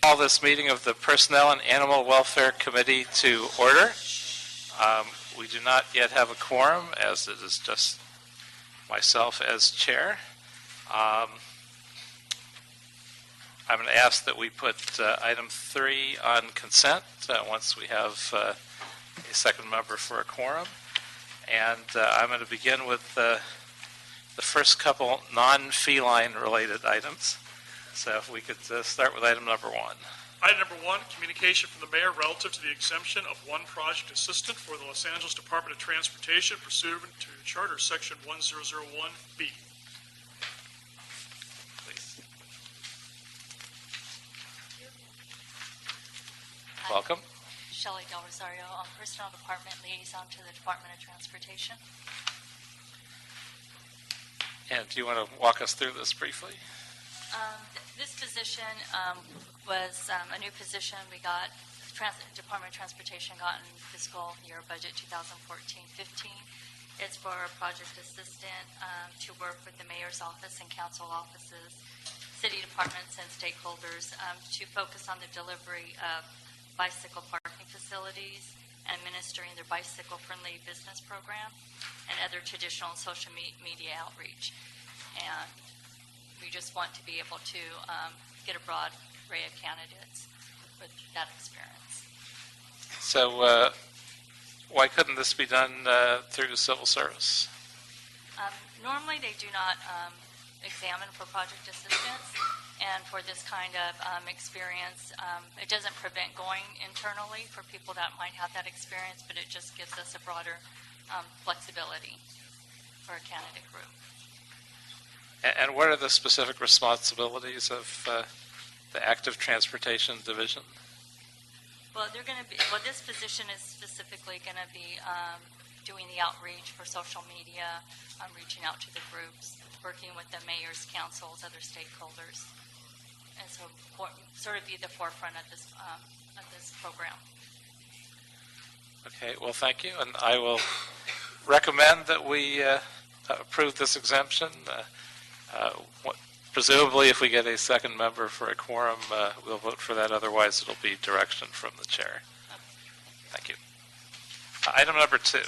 Call this meeting of the Personnel and Animal Welfare Committee to order. We do not yet have a quorum, as it is just myself as chair. I'm going to ask that we put item 3 on consent once we have a second member for a quorum. And I'm going to begin with the first couple non-feline related items. So if we could start with item number 1. Item number 1, communication from the mayor relative to the exemption of one project assistant for the Los Angeles Department of Transportation pursuant to Charter Section 1001B. Please. Welcome. Shelley Del Rosario, Personnel Department Liaison to the Department of Transportation. And do you want to walk us through this briefly? This position was a new position we got, Department of Transportation got in fiscal year budget 2014-15. It's for a project assistant to work with the mayor's office and council offices, city departments and stakeholders to focus on the delivery of bicycle parking facilities, administering their bicycle-friendly business program, and other traditional social media outreach. And we just want to be able to get a broad array of candidates with that experience. So why couldn't this be done through civil service? Normally they do not examine for project assistants, and for this kind of experience, it doesn't prevent going internally for people that might have that experience, but it just gives us a broader flexibility for a candidate group. And what are the specific responsibilities of the Active Transportation Division? Well, they're going to be. Well, this position is specifically going to be doing the outreach for social media, reaching out to the groups, working with the mayor's councils, other stakeholders, and so sort of be the forefront of this program. Okay. Well, thank you, and I will recommend that we approve this exemption. Presumably, if we get a second member for a quorum, we'll vote for that. Otherwise, it'll be direction from the chair. Thank you. Item number 2.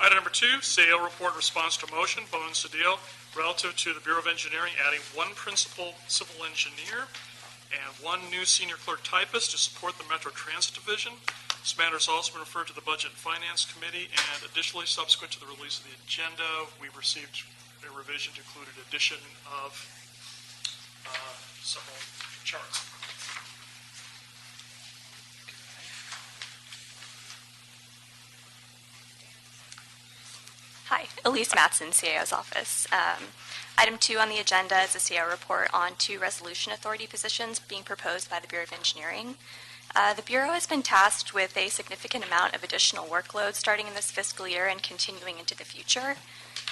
Item number 2, sale report response to motion, Bowen Cedillo, relative to the Bureau of Engineering adding one principal civil engineer and one new senior clerk typist to support the Metro Transit Division. This matter has also been referred to the Budget and Finance Committee, and additionally, subsequent to the release of the agenda, we received a revision to include an addition of several charts. Hi, Elise Matson, CAO's office. Item 2 on the agenda is a CAO report on 2 resolution authority positions being proposed by the Bureau of Engineering. The Bureau has been tasked with a significant amount of additional workload starting in this fiscal year and continuing into the future.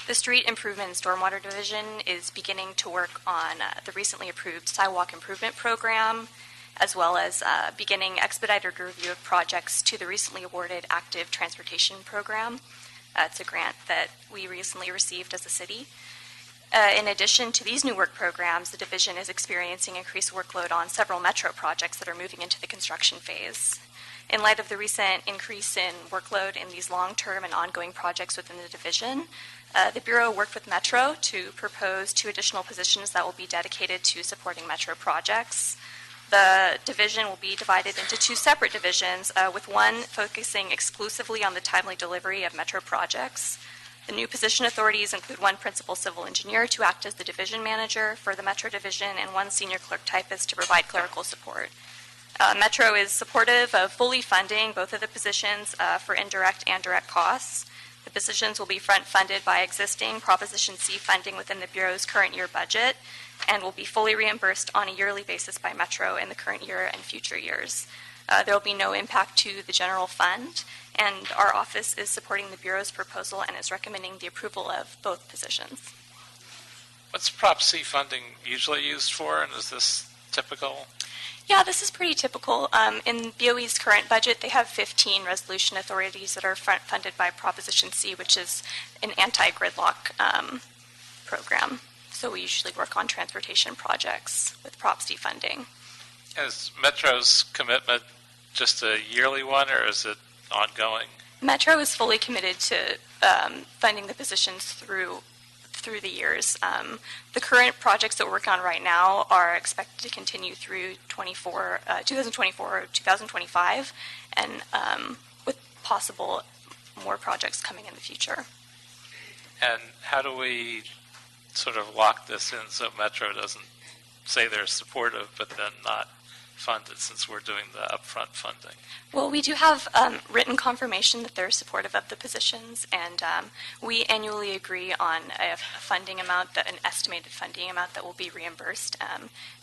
The Street Improvement and Stormwater Division is beginning to work on the recently approved Sidewalk Improvement Program, as well as beginning expedited review of projects to the recently awarded Active Transportation Program. It's a grant that we recently received as a city. In addition to these new work programs, the division is experiencing increased workload on several metro projects that are moving into the construction phase. In light of the recent increase in workload in these long-term and ongoing projects within the division, the Bureau worked with Metro to propose 2 additional positions that will be dedicated to supporting Metro projects. The division will be divided into 2 separate divisions, with one focusing exclusively on the timely delivery of Metro projects. The new position authorities include 1 principal civil engineer to act as the division manager for the Metro division and 1 senior clerk typist to provide clerical support. Metro is supportive of fully funding both of the positions for indirect and direct costs. The positions will be front-funded by existing Proposition C funding within the Bureau's current year budget and will be fully reimbursed on a yearly basis by Metro in the current year and future years. There will be no impact to the general fund, and our office is supporting the Bureau's proposal and is recommending the approval of both positions. What's Prop C funding usually used for, and is this typical? Yeah, this is pretty typical. In BOE's current budget, they have 15 resolution authorities that are front-funded by Proposition C, which is an anti-gridlock program. So we usually work on transportation projects with Prop C funding. Is Metro's commitment just a yearly one, or is it ongoing? Metro is fully committed to funding the positions through the years. The current projects that we're working on right now are expected to continue through 2024 or 2025, and with possible more projects coming in the future. And how do we sort of lock this in so Metro doesn't say they're supportive but then not fund it, since we're doing the upfront funding? Well, we do have written confirmation that they're supportive of the positions, and we annually agree on a funding amount, an estimated funding amount that will be reimbursed,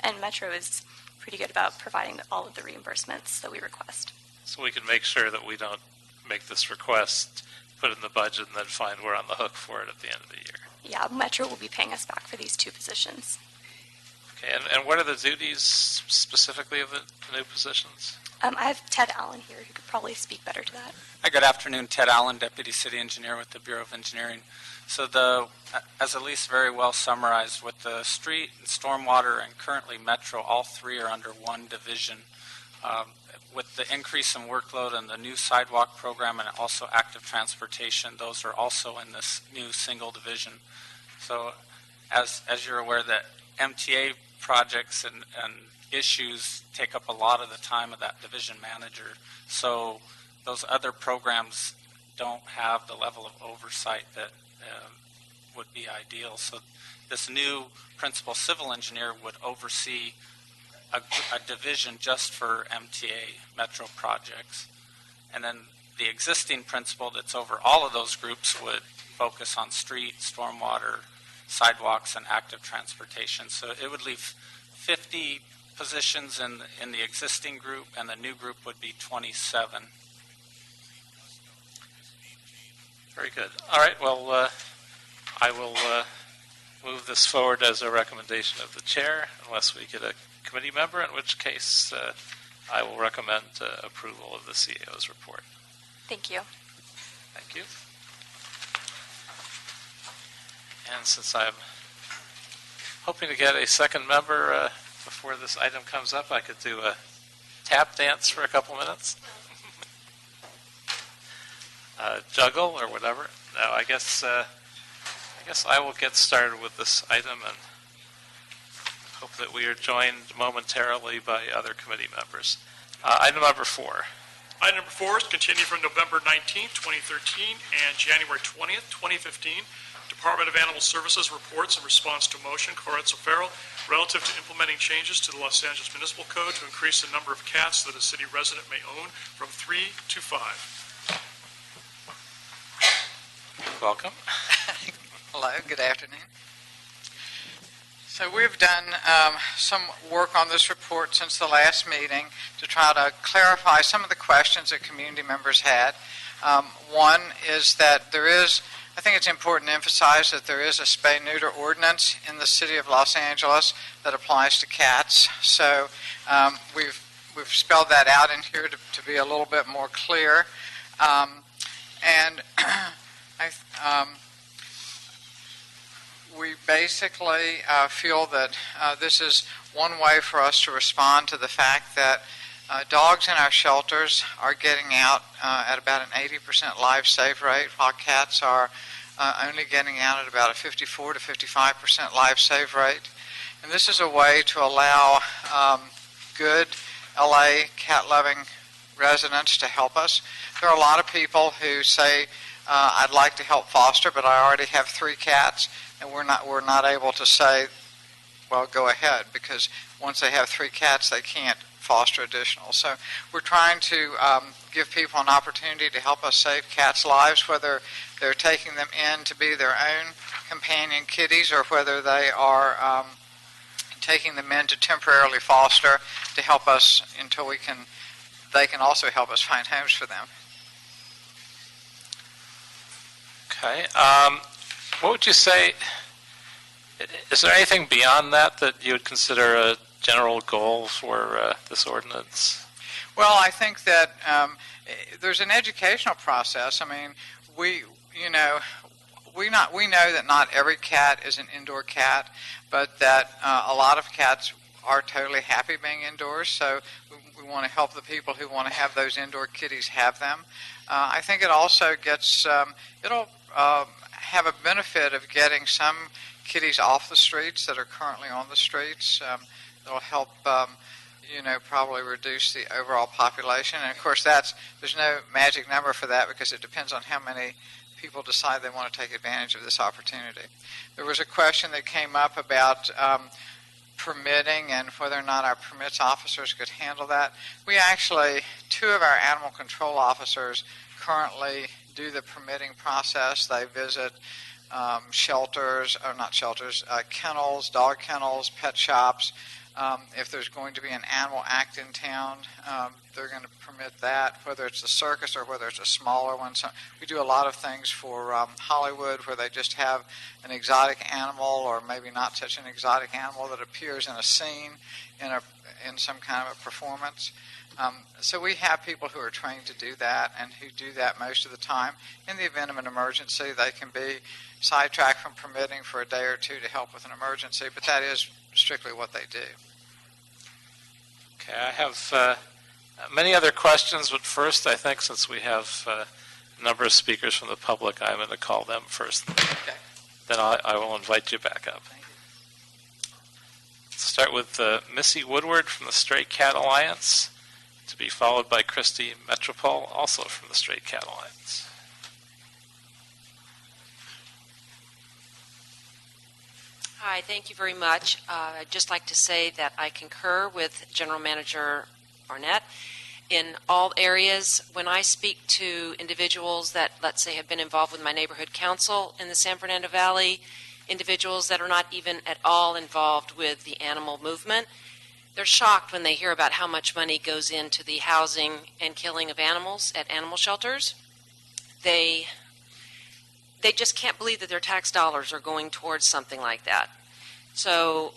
and Metro is pretty good about providing all of the reimbursements that we request. So we can make sure that we don't make this request, put it in the budget, and then find we're on the hook for it at the end of the year. Yeah, Metro will be paying us back for these 2 positions. Okay, and what are the duties specifically of the new positions? I have Ted Allen here, who could probably speak better to that. Hi, good afternoon. Ted Allen, Deputy City Engineer with the Bureau of Engineering. So as Elise very well summarized, with the street and stormwater and currently Metro, all 3 are under one division. With the increase in workload and the new sidewalk program and also active transportation, those are also in this new single division. So as you're aware, that MTA projects and issues take up a lot of the time of that division manager. So those other programs don't have the level of oversight that would be ideal. So this new principal civil engineer would oversee a division just for MTA Metro projects. And then the existing principal that's over all of those groups would focus on street, stormwater, sidewalks, and active transportation. So it would leave 50 positions in the existing group, and the new group would be 27. Very good. All right, well, I will move this forward as a recommendation of the chair, unless we get a committee member, in which case I will recommend approval of the CAO's report. Thank you. Thank you. And since I'm hoping to get a second member before this item comes up, I could do a tap dance for a couple minutes. Juggle or whatever. No, I guess I will get started with this item and hope that we are joined momentarily by other committee members. Item number 4. Item number 4 is continue from November 19th, 2013 and January 20th, 2015. Department of Animal Services reports in response to motion, Coretz-O'Farrell, relative to implementing changes to the Los Angeles Municipal Code to increase the number of cats that a city resident may own from 3 to 5. Welcome. Hello, good afternoon. So we've done some work on this report since the last meeting to try to clarify some of the questions that community members had. One is that I think it's important to emphasize that there is a spay-neuter ordinance in the city of Los Angeles that applies to cats. So we've spelled that out in here to be a little bit more clear. We basically feel that this is one way for us to respond to the fact that dogs in our shelters are getting out at about an 80% life save rate, while cats are only getting out at about a 54 to 55% life save rate. And this is a way to allow good LA cat-loving residents to help us. There are a lot of people who say, I'd like to help foster, but I already have 3 cats, and we're not able to say, well, go ahead, because once they have 3 cats, they can't foster additional. So we're trying to give people an opportunity to help us save cats' lives, whether they're taking them in to be their own companion kitties or whether they are taking them in to temporarily foster to help us until they can also help us find homes for them. Okay. What would you say, is there anything beyond that you would consider a general goal for this ordinance? Well, I think that there's an educational process. I mean, we we know that not every cat is an indoor cat, but that a lot of cats are totally happy being indoors, so we want to help the people who want to have those indoor kitties have them. I think it also gets, it'll have a benefit of getting some kitties off the streets that are currently on the streets. It'll help, probably reduce the overall population. And of course, there's no magic number for that because it depends on how many people decide they want to take advantage of this opportunity. There was a question that came up about permitting and whether or not our permits officers could handle that. We actually, 2 of our animal control officers currently do the permitting process. They visit kennels, dog kennels, pet shops. If there's going to be an animal act in town, they're going to permit that, whether it's a circus or whether it's a smaller one. So we do a lot of things for Hollywood where they just have an exotic animal or maybe not such an exotic animal that appears in a scene in some kind of a performance. So we have people who are trained to do that and who do that most of the time. In the event of an emergency, they can be sidetracked from permitting for a day or 2 to help with an emergency, but that is strictly what they do. Okay, I have many other questions, but first, I think since we have a number of speakers from the public, I'm going to call them first. Okay. Then I will invite you back up. Let's start with Missy Woodward from the Stray Cat Alliance, to be followed by Christy Metropole, also from the Stray Cat Alliance. Hi, thank you very much. I'd just like to say that I concur with General Manager Barnett in all areas. When I speak to individuals that, let's say, have been involved with my neighborhood council in the San Fernando Valley, individuals that are not even at all involved with the animal movement, they're shocked when they hear about how much money goes into the housing and killing of animals at animal shelters. They just can't believe that their tax dollars are going towards something like that. So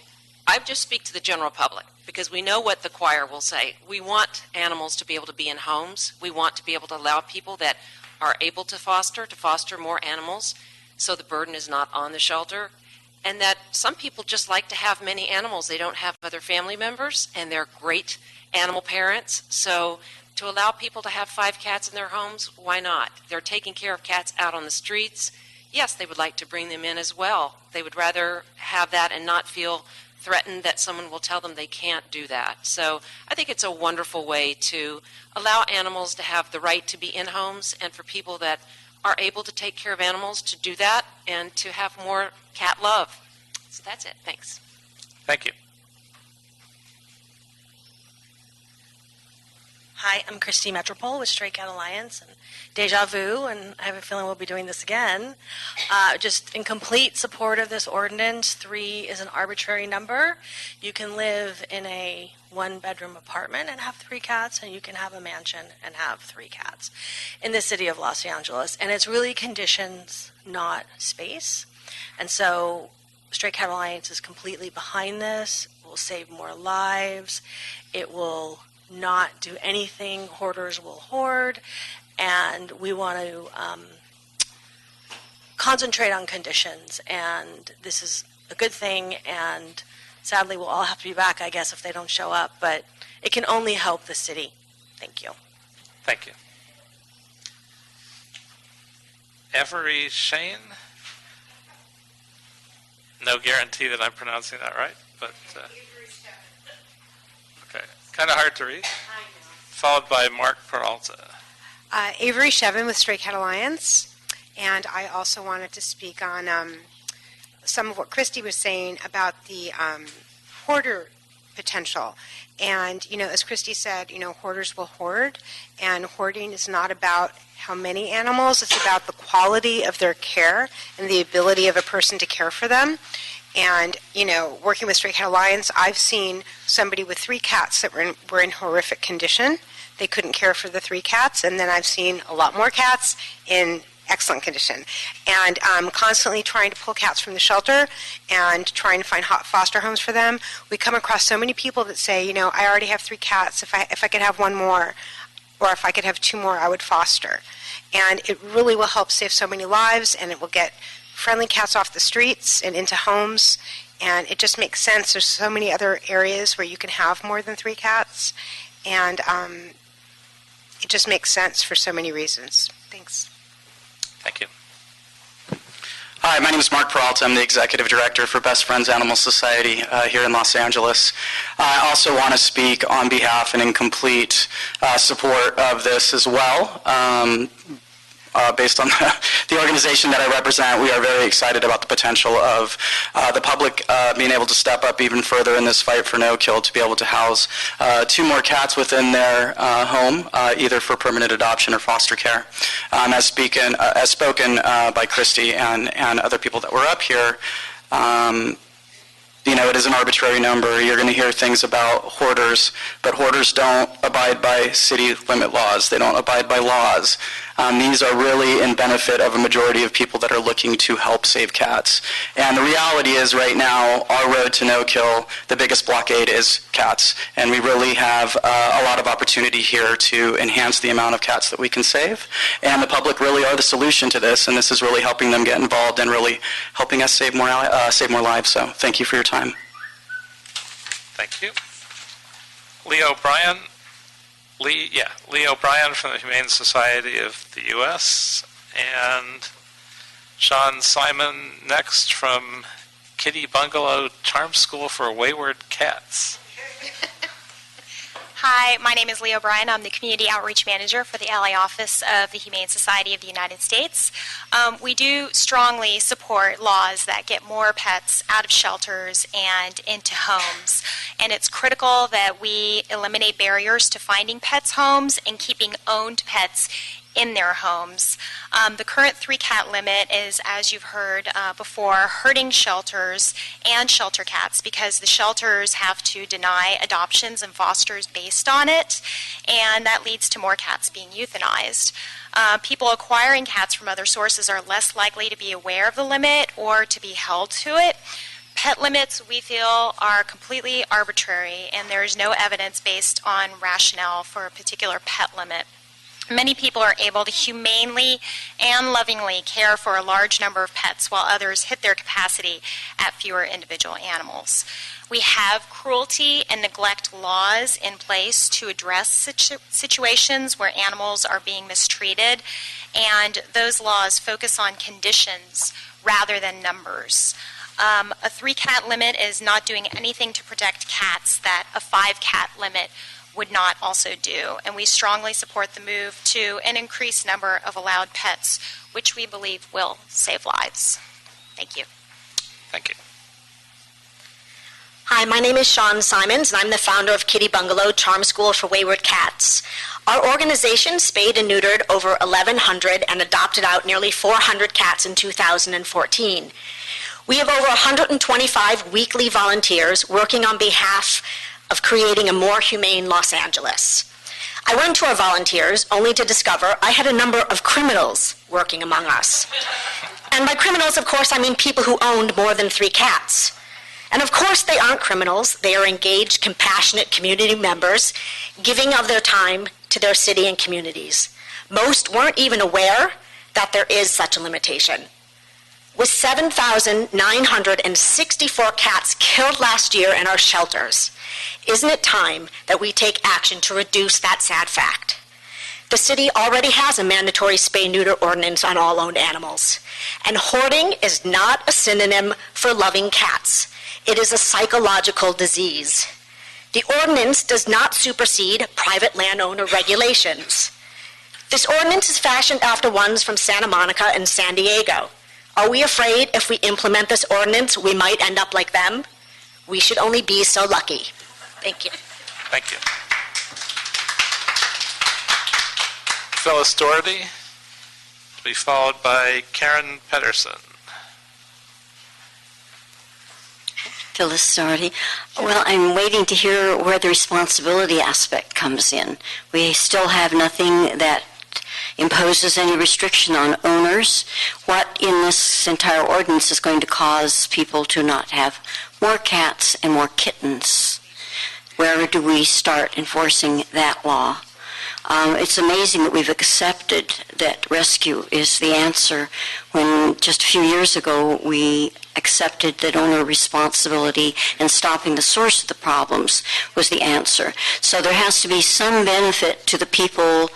I just speak to the general public because we know what the choir will say. We want animals to be able to be in homes. We want to be able to allow people that are able to foster more animals so the burden is not on the shelter. And that some people just like to have many animals. They don't have other family members, and they're great animal parents. So to allow people to have 5 cats in their homes, why not? They're taking care of cats out on the streets. Yes, they would like to bring them in as well. They would rather have that and not feel threatened that someone will tell them they can't do that. So I think it's a wonderful way to allow animals to have the right to be in homes, and for people that are able to take care of animals to do that and to have more cat love. So that's it. Thanks. Thank you. Hi, I'm Christy Metropole with Stray Cat Alliance and Deja Vu, and I have a feeling we'll be doing this again. Just in complete support of this ordinance, 3 is an arbitrary number. You can live in a 1-bedroom apartment and have 3 cats, and you can have a mansion and have 3 cats in the city of Los Angeles. And it's really conditions, not space. And so Stray Cat Alliance is completely behind this. It will save more lives. It will not do anything hoarders will hoard, and we want to concentrate on conditions, and this is a good thing, and sadly we'll all have to be back, I guess, if they don't show up, but it can only help the city. Thank you. Thank you. Avery Shane? No guarantee that I'm pronouncing that right, but okay. Kind of hard to read. I know. Followed by Mark Peralta. Avery Shevin with Stray Cat Alliance, and I also wanted to speak on some of what Christy was saying about the hoarder potential. And, as Christy said, hoarders will hoard, and hoarding is not about how many animals, it's about the quality of their care and the ability of a person to care for them. And, working with Stray Cat Alliance, I've seen somebody with 3 cats that were in horrific condition. They couldn't care for the 3 cats, and then I've seen a lot more cats in excellent condition. And constantly trying to pull cats from the shelter and trying to find hot foster homes for them. We come across so many people that say, I already have 3 cats. If I could have 1 more, or if I could have 2 more, I would foster. And it really will help save so many lives, and it will get friendly cats off the streets and into homes, and it just makes sense. There's so many other areas where you can have more than 3 cats, and it just makes sense for so many reasons. Thanks. Thank you. Hi, my name is Mark Peralta. I'm the Executive Director for Best Friends Animal Society here in Los Angeles. I also want to speak on behalf and in complete support of this as well. Based on the organization that I represent, we are very excited about the potential of the public being able to step up even further in this fight for no-kill, to be able to house 2 more cats within their home, either for permanent adoption or foster care. As spoken by Christy and other people that were up here, it is an arbitrary number. You're going to hear things about hoarders, but hoarders don't abide by city limit laws. They don't abide by laws. These are really in benefit of a majority of people that are looking to help save cats. And the reality is right now, our road to no-kill, the biggest blockade is cats. And we really have a lot of opportunity here to enhance the amount of cats that we can save. And the public really are the solution to this, and this is really helping them get involved and really helping us save more lives. So thank you for your time. Thank you. Leo Bryan from the Humane Society of the U.S. and Sean Simon next from Kitty Bungalow Charm School for Wayward Cats. Hi, my name is Leo Bryan. I'm the Community Outreach Manager for the LA office of the Humane Society of the United States. We do strongly support laws that get more pets out of shelters and into homes. And it's critical that we eliminate barriers to finding pets' homes and keeping owned pets in their homes. The current 3-cat limit is, as you've heard before, hurting shelters and shelter cats because the shelters have to deny adoptions and fosters based on it, and that leads to more cats being euthanized. People acquiring cats from other sources are less likely to be aware of the limit or to be held to it. Pet limits, we feel, are completely arbitrary, and there is no evidence based on rationale for a particular pet limit. Many people are able to humanely and lovingly care for a large number of pets while others hit their capacity at fewer individual animals. We have cruelty and neglect laws in place to address situations where animals are being mistreated, and those laws focus on conditions rather than numbers. A 3-cat limit is not doing anything to protect cats that a 5-cat limit would not also do, and we strongly support the move to an increased number of allowed pets, which we believe will save lives. Thank you. Thank you. Hi, my name is Sean Simons, and I'm the founder of Kitty Bungalow Charm School for Wayward Cats. Our organization spayed and neutered over 1,100 and adopted out nearly 400 cats in 2014. We have over 125 weekly volunteers working on behalf of creating a more humane Los Angeles. I went to our volunteers only to discover I had a number of criminals working among us. And by criminals, of course, I mean people who owned more than 3 cats. And of course, they aren't criminals. They are engaged, compassionate community members, giving of their time to their city and communities. Most weren't even aware that there is such a limitation. With 7,964 cats killed last year in our shelters, isn't it time that we take action to reduce that sad fact? The city already has a mandatory spay-neuter ordinance on all owned animals, and hoarding is not a synonym for loving cats. It is a psychological disease. The ordinance does not supersede private landowner regulations. This ordinance is fashioned after ones from Santa Monica and San Diego. Are we afraid if we implement this ordinance, we might end up like them? We should only be so lucky. Thank you. Thank you. Phyllis Doherty, to be followed by Karen Peterson. Phyllis Doherty. Well, I'm waiting to hear where the responsibility aspect comes in. We still have nothing that imposes any restriction on owners. What in this entire ordinance is going to cause people to not have more cats and more kittens? Where do we start enforcing that law? It's amazing that we've accepted that rescue is the answer when just a few years ago we accepted that owner responsibility and stopping the source of the problems was the answer. So there has to be some benefit to the people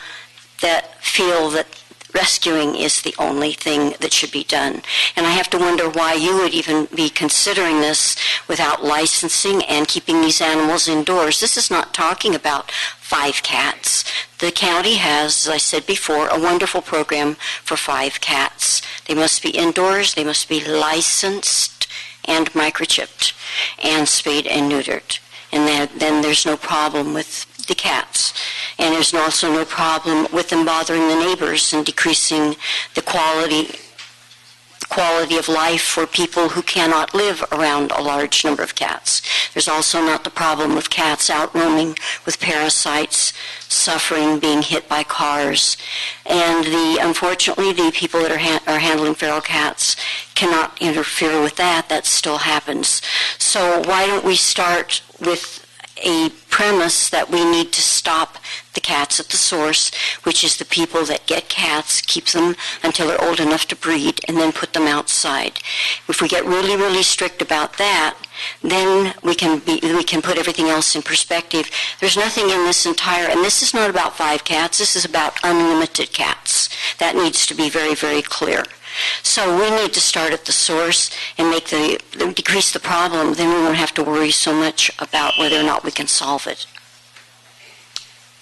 that feel that rescuing is the only thing that should be done. And I have to wonder why you would even be considering this without licensing and keeping these animals indoors. This is not talking about 5 cats. The county has, as I said before, a wonderful program for 5 cats. They must be indoors, they must be licensed and microchipped and spayed and neutered. And then there's no problem with the cats. And there's also no problem with them bothering the neighbors and decreasing the quality of life for people who cannot live around a large number of cats. There's also not the problem of cats out roaming with parasites, suffering, being hit by cars. And unfortunately, the people that are handling feral cats cannot interfere with that. That still happens. So why don't we start with a premise that we need to stop the cats at the source, which is the people that get cats, keep them until they're old enough to breed, and then put them outside. If we get really, really strict about that, then we can put everything else in perspective. There's nothing in this entire, and this is not about 5 cats, this is about unlimited cats. That needs to be very, very clear. So we need to start at the source and decrease the problem. Then we won't have to worry so much about whether or not we can solve it.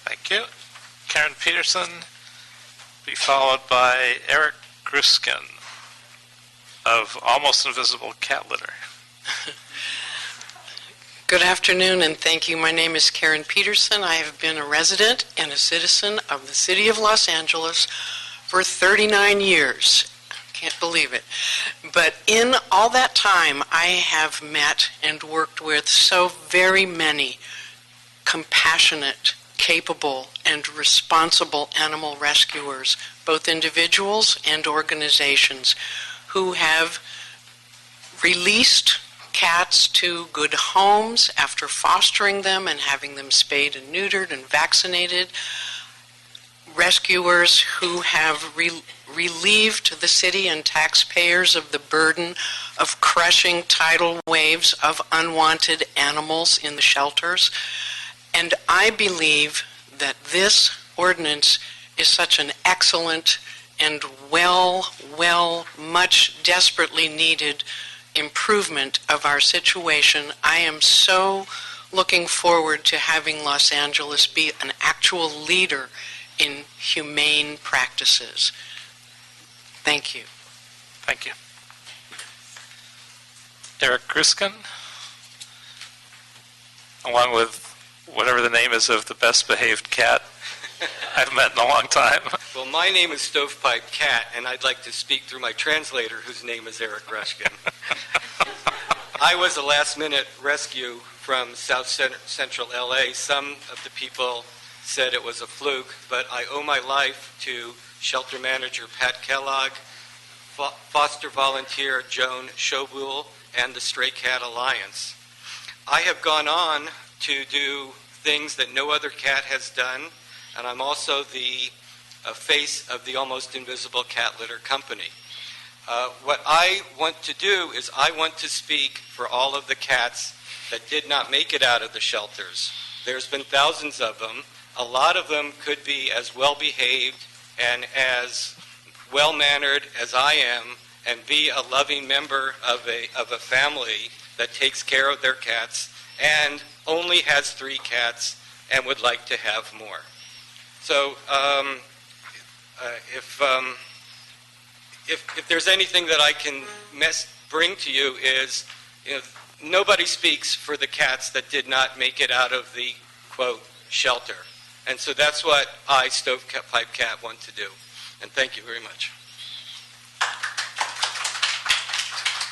Thank you. Karen Peterson, be followed by Eric Gruskin of Almost Invisible Cat Litter. Good afternoon, and thank you. My name is Karen Peterson. I have been a resident and a citizen of the city of Los Angeles for 39 years. Can't believe it. But in all that time, I have met and worked with so very many compassionate, capable, and responsible animal rescuers, both individuals and organizations, who have released cats to good homes after fostering them and having them spayed and neutered and vaccinated. Rescuers who have relieved the city and taxpayers of the burden of crushing tidal waves of unwanted animals in the shelters. And I believe that this ordinance is such an excellent and much desperately needed improvement of our situation. I am so looking forward to having Los Angeles be an actual leader in humane practices. Thank you. Thank you. Eric Gruskin, along with whatever the name is of the best behaved cat I've met in a long time. Well, my name is Stovepipe Cat, and I'd like to speak through my translator, whose name is Eric Gruskin. I was a last-minute rescue from South Central LA. Some of the people said it was a fluke, but I owe my life to shelter manager Pat Kellogg, foster volunteer Joan Shobul, and the Stray Cat Alliance. I have gone on to do things that no other cat has done, and I'm also the face of the Almost Invisible Cat Litter Company. What I want to do is I want to speak for all of the cats that did not make it out of the shelters. There's been thousands of them. A lot of them could be as well-behaved and as well-mannered as I am and be a loving member of a family that takes care of their cats and only has 3 cats and would like to have more. So if there's anything that I can bring to you is, nobody speaks for the cats that did not make it out of the, quote, shelter. And so that's what I, Stovepipe Cat, want to do. And thank you very much.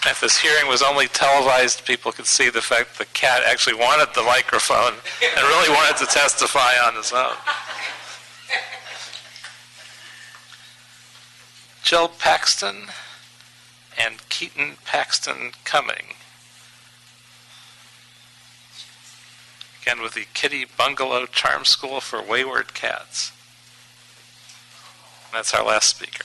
If this hearing was only televised, people could see the fact the cat actually wanted the microphone and really wanted to testify on his own. Jill Paxton and Keaton Paxton Cumming. Again, with the Kitty Bungalow Charm School for Wayward Cats. That's our last speaker.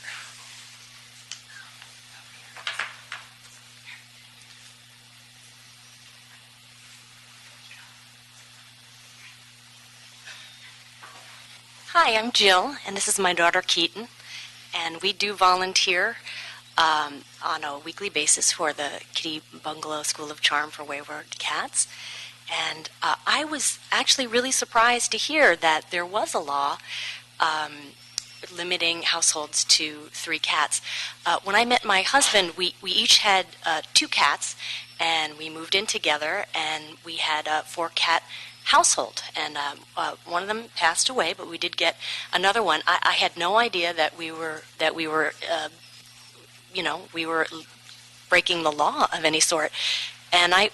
Hi, I'm Jill, and this is my daughter Keaton, and we do volunteer on a weekly basis for the Kitty Bungalow School of Charm for Wayward Cats. And I was actually really surprised to hear that there was a law limiting households to 3 cats. When I met my husband, we each had 2 cats, and we moved in together, and we had a 4-cat household, and one of them passed away, but we did get another one. I had no idea that we were breaking the law of any sort, and I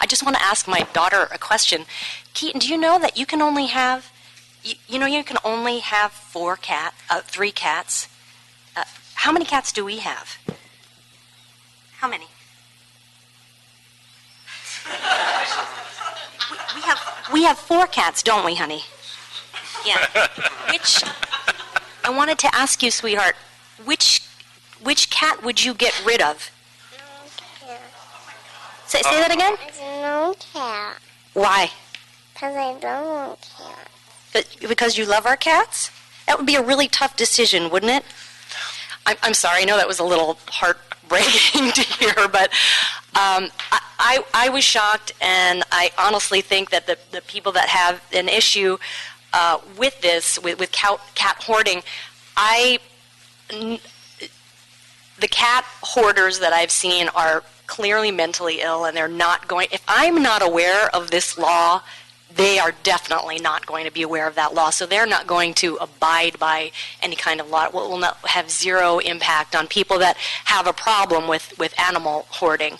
just want to ask my daughter a question. Keaton, do you know that you can only have, you can only have 3 cats? How many cats do we have? How many? We have 4 cats, don't we, honey? Yeah. I wanted to ask you, sweetheart, which cat would you get rid of? No cat. Say that again? No cat. Why? Because I don't want cats. Because you love our cats? That would be a really tough decision, wouldn't it? I'm sorry, I know that was a little heartbreaking to hear, but I was shocked, and I honestly think that the people that have an issue with this, with cat hoarding, the cat hoarders that I've seen are clearly mentally ill, and they're not going, if I'm not aware of this law, they are definitely not going to be aware of that law, so they're not going to abide by any kind of law. It will not have zero impact on people that have a problem with animal hoarding.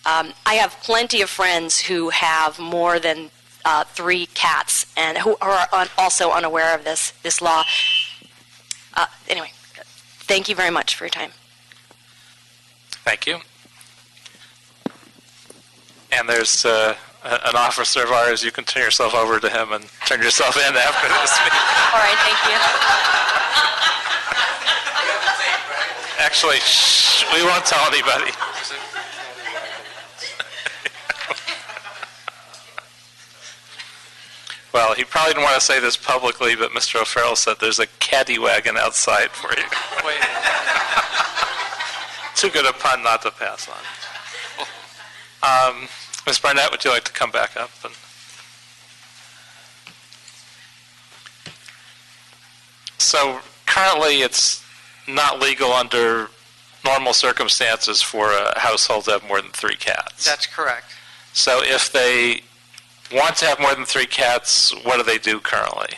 I have plenty of friends who have more than 3 cats and who are also unaware of this law. Anyway, thank you very much for your time. Thank you. And there's an officer of ours. You can turn yourself over to him and turn yourself in after this meeting. All right, thank you. Actually, we won't tell anybody. Well, he probably didn't want to say this publicly, but Mr. O'Farrell said there's a caddy wagon outside for you. Wait. Too good a pun not to pass on. Ms. Barnett, would you like to come back up? So currently it's not legal under normal circumstances for a household to have more than 3 cats. That's correct. So if they want to have more than 3 cats, what do they do currently?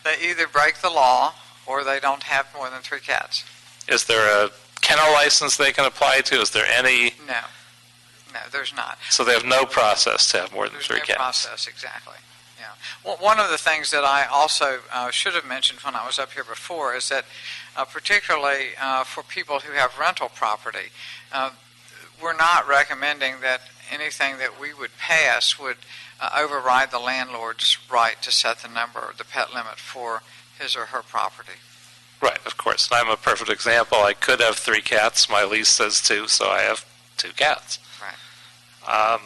They either break the law or they don't have more than 3 cats. Is there a kennel license they can apply to? Is there any? No, there's not. So they have no process to have more than 3 cats? There's no process, exactly. Yeah. Well, one of the things that I also should have mentioned when I was up here before is that particularly for people who have rental property, we're not recommending that anything that we would pass would override the landlord's right to set the number, the pet limit for his or her property. Right, of course. I'm a perfect example. I could have 3 cats. My lease says 2, so I have 2 cats. Right.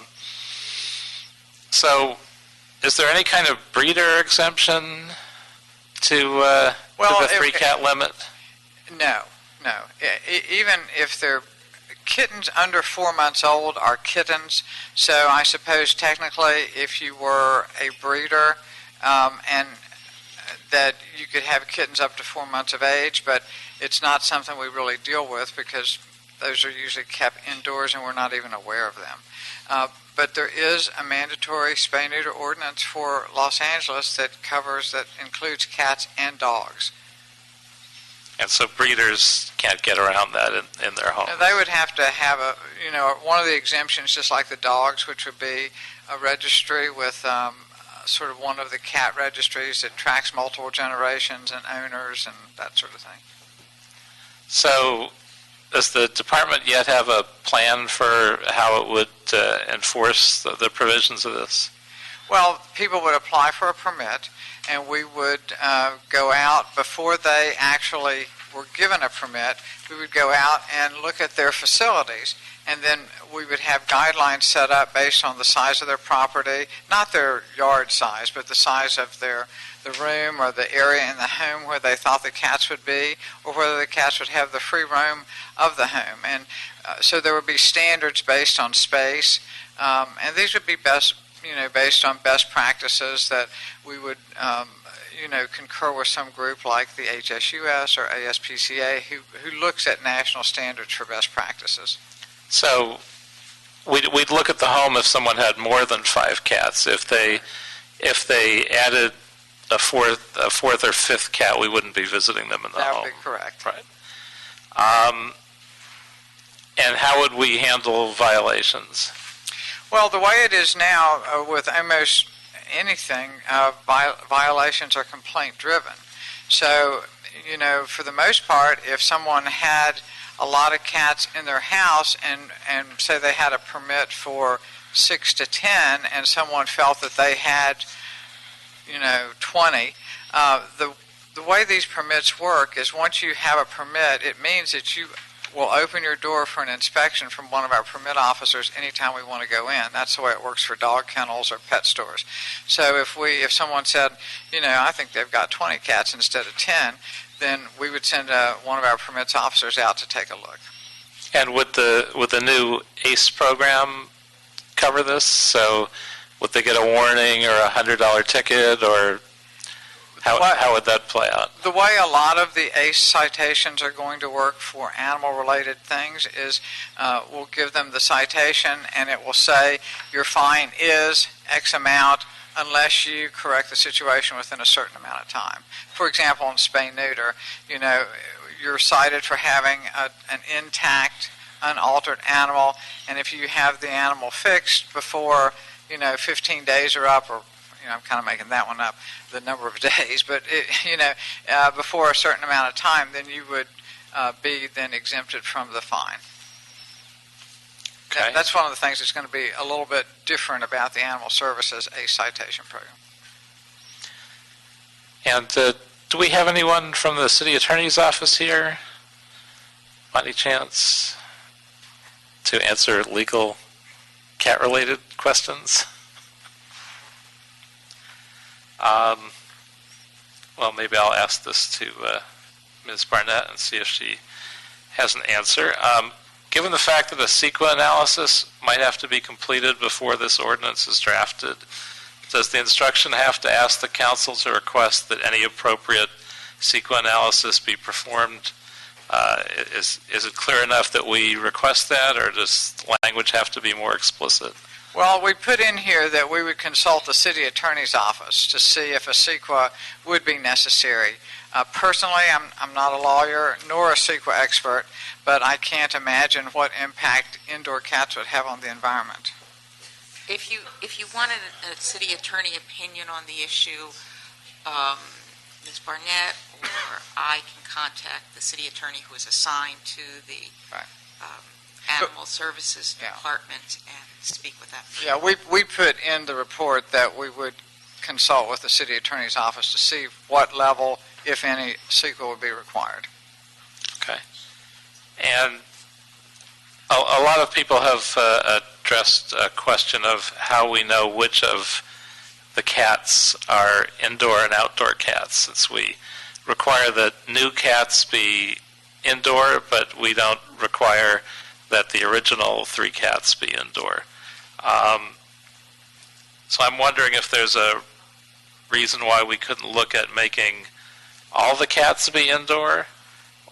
So is there any kind of breeder exemption to the 3-cat limit? No. Even if they're kittens under 4 months old are kittens, so I suppose technically if you were a breeder and that you could have kittens up to 4 months of age, but it's not something we really deal with because those are usually kept indoors and we're not even aware of them. But there is a mandatory spay-neuter ordinance for Los Angeles that includes cats and dogs. And so breeders can't get around that in their homes. They would have to have one of the exemptions, just like the dogs, which would be a registry with sort of one of the cat registries that tracks multiple generations and owners and that sort of thing. So does the department yet have a plan for how it would enforce the provisions of this? Well, people would apply for a permit, and we would go out before they actually were given a permit. We would go out and look at their facilities, and then we would have guidelines set up based on the size of their property, not their yard size, but the size of the room or the area in the home where they thought the cats would be, or whether the cats would have the free roam of the home. And so there would be standards based on space, and these would be based on best practices that we would concur with some group like the HSUS or ASPCA who looks at national standards for best practices. So we'd look at the home if someone had more than 5 cats. If they added a fourth or fifth cat, we wouldn't be visiting them in the home. That would be correct. Right. And how would we handle violations? Well, the way it is now with almost anything, violations are complaint-driven. So, for the most part, if someone had a lot of cats in their house and say they had a permit for 6 to 10 and someone felt that they had 20, the way these permits work is once you have a permit, it means that you will open your door for an inspection from one of our permit officers anytime we want to go in. That's the way it works for dog kennels or pet stores. So if someone said, I think they've got 20 cats instead of 10, then we would send one of our permits officers out to take a look. And would the new ACE program cover this? So would they get a warning or a $100 ticket, or how would that play out? The way a lot of the ACE citations are going to work for animal-related things is we'll give them the citation, and it will say your fine is X amount unless you correct the situation within a certain amount of time. For example, in spay-neuter, you're cited for having an intact, unaltered animal, and if you have the animal fixed before 15 days are up, or I'm kind of making that one up, the number of days, but before a certain amount of time, then you would be then exempted from the fine. Okay. That's one of the things that's going to be a little bit different about the Animal Services ACE citation program. And do we have anyone from the city attorney's office here, by any chance, to answer legal cat-related questions? Well, maybe I'll ask this to Ms. Barnett and see if she has an answer. Given the fact that a CEQA analysis might have to be completed before this ordinance is drafted, does the instruction have to ask the council to request that any appropriate CEQA analysis be performed? Is it clear enough that we request that, or does language have to be more explicit? Well, we put in here that we would consult the city attorney's office to see if a CEQA would be necessary. Personally, I'm not a lawyer nor a CEQA expert, but I can't imagine what impact indoor cats would have on the environment. If you wanted a city attorney opinion on the issue, Ms. Barnett or I can contact the city attorney who is assigned to the Animal Services Department and speak with them. Yeah, we put in the report that we would consult with the city attorney's office to see what level, if any, CEQA would be required. Okay. And a lot of people have addressed a question of how we know which of the cats are indoor and outdoor cats, since we require that new cats be indoor, but we don't require that the original 3 cats be indoor. So I'm wondering if there's a reason why we couldn't look at making all the cats be indoor,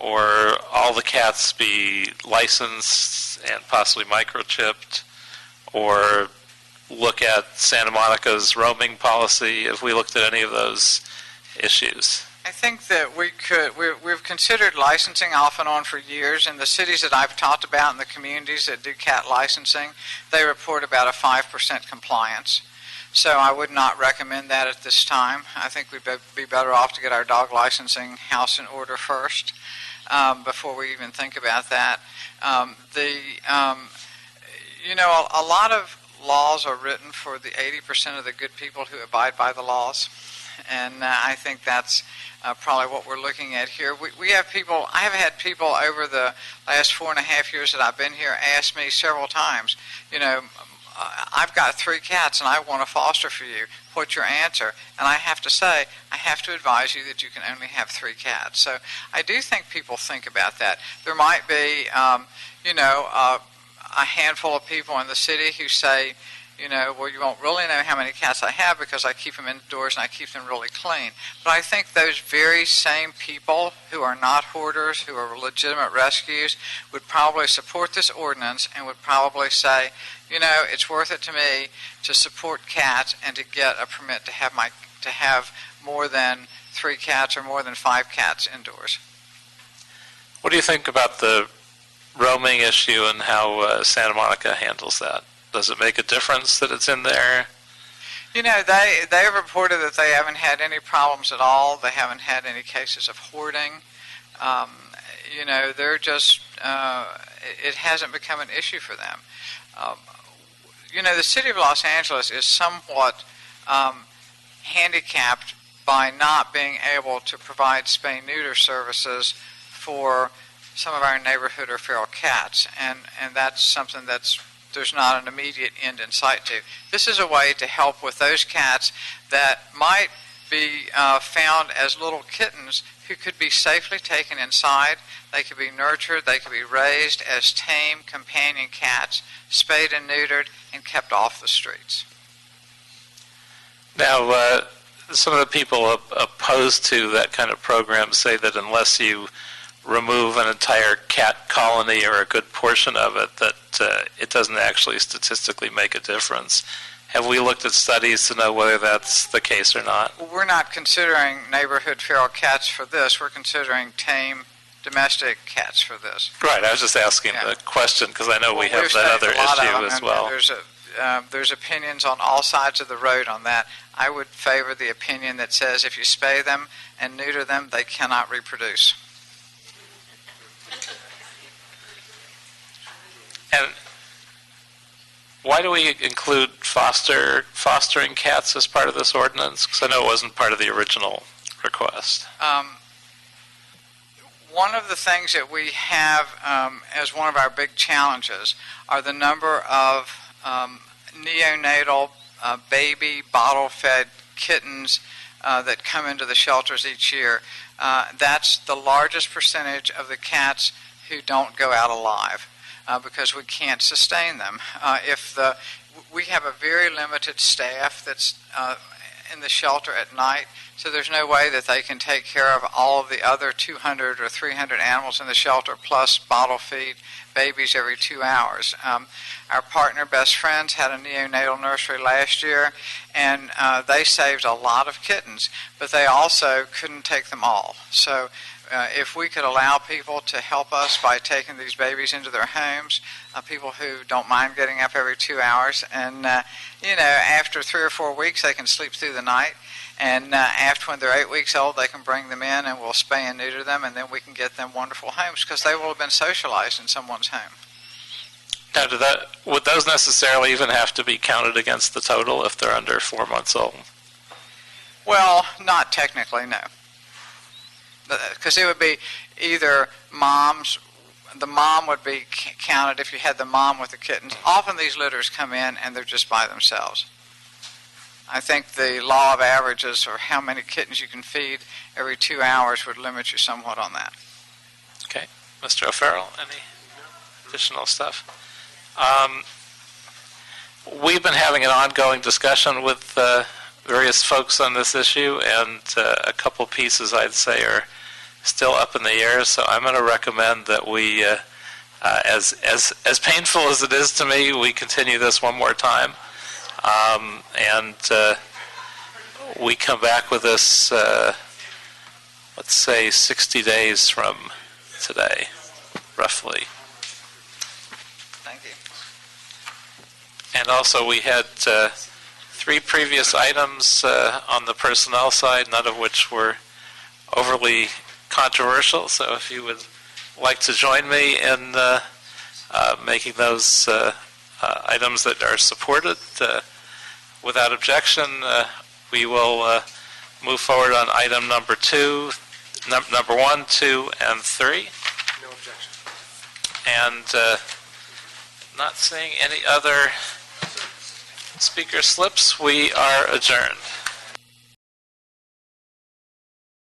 or all the cats be licensed and possibly microchipped, or look at Santa Monica's roaming policy, if we looked at any of those issues. I think that we've considered licensing off and on for years. In the cities that I've talked about and the communities that do cat licensing, they report about a 5% compliance. So I would not recommend that at this time. I think we'd be better off to get our dog licensing house in order first before we even think about that. A lot of laws are written for the 80% of the good people who abide by the laws. And I think that's probably what we're looking at here. We have people, I have had people over the last 4.5 years that I've been here ask me several times, you know, I've got 3 cats and I want to foster for you. What's your answer? And I have to say, I have to advise you that you can only have 3 cats. So I do think people think about that. There might be, you know, a handful of people in the city who say, you know, well, you won't really know how many cats I have because I keep them indoors and I keep them really clean. But I think those very same people who are not hoarders, who are legitimate rescues, would probably support this ordinance and would probably say, you know, it's worth it to me to support cats and to get a permit to have more than 3 cats or more than 5 cats indoors. What do you think about the roaming issue and how Santa Monica handles that? Does it make a difference that it's in there? You know, they have reported that they haven't had any problems at all. They haven't had any cases of hoarding. You know, they're just, it hasn't become an issue for them. You know, the city of Los Angeles is somewhat handicapped by not being able to provide spay-neuter services for some of our neighborhood or feral cats, and that's something there's not an immediate end in sight to. This is a way to help with those cats that might be found as little kittens who could be safely taken inside. They could be nurtured, they could be raised as tame companion cats, spayed and neutered, and kept off the streets. Now, some of the people opposed to that kind of program say that unless you remove an entire cat colony or a good portion of it, that it doesn't actually statistically make a difference. Have we looked at studies to know whether that's the case or not? Well, we're not considering neighborhood feral cats for this. We're considering tame domestic cats for this. Right, I was just asking the question because I know we have that other issue as well. There's opinions on all sides of the road on that. I would favor the opinion that says if you spay them and neuter them, they cannot reproduce. And why do we include fostering cats as part of this ordinance? Because I know it wasn't part of the original request. One of the things that we have as one of our big challenges are the number of neonatal baby bottle-fed kittens that come into the shelters each year. That's the largest percentage of the cats who don't go out alive. Because we can't sustain them. We have a very limited staff that's in the shelter at night, so there's no way that they can take care of all of the other 200 or 300 animals in the shelter, plus bottle feed babies every 2 hours. Our partner Best Friends had a neonatal nursery last year, and they saved a lot of kittens, but they also couldn't take them all. So if we could allow people to help us by taking these babies into their homes, people who don't mind getting up every 2 hours, and you know, after 3 or 4 weeks they can sleep through the night, and after when they're 8 weeks old they can bring them in and we'll spay and neuter them, and then we can get them wonderful homes because they will have been socialized in someone's home. Now, would those necessarily even have to be counted against the total if they're under 4 months old? Well, not technically, no. Because it would be either the mom would be counted if you had the mom with the kittens. Often these litters come in and they're just by themselves. I think the law of averages, or how many kittens you can feed every 2 hours, would limit you somewhat on that. Okay. Mr. O'Farrell, any additional stuff? We've been having an ongoing discussion with various folks on this issue, and a couple pieces I'd say are still up in the air, so I'm going to recommend that we, as painful as it is to me, we continue this one more time, and we come back with this, let's say 60 days from today, roughly. Thank you. And also we had 3 previous items on the personnel side, none of which were overly controversial, so if you would like to join me in making those items that are supported. Without objection, we will move forward on item number 2, number 1, 2, and 3. No objection. And not seeing any other speaker slips, we are adjourned.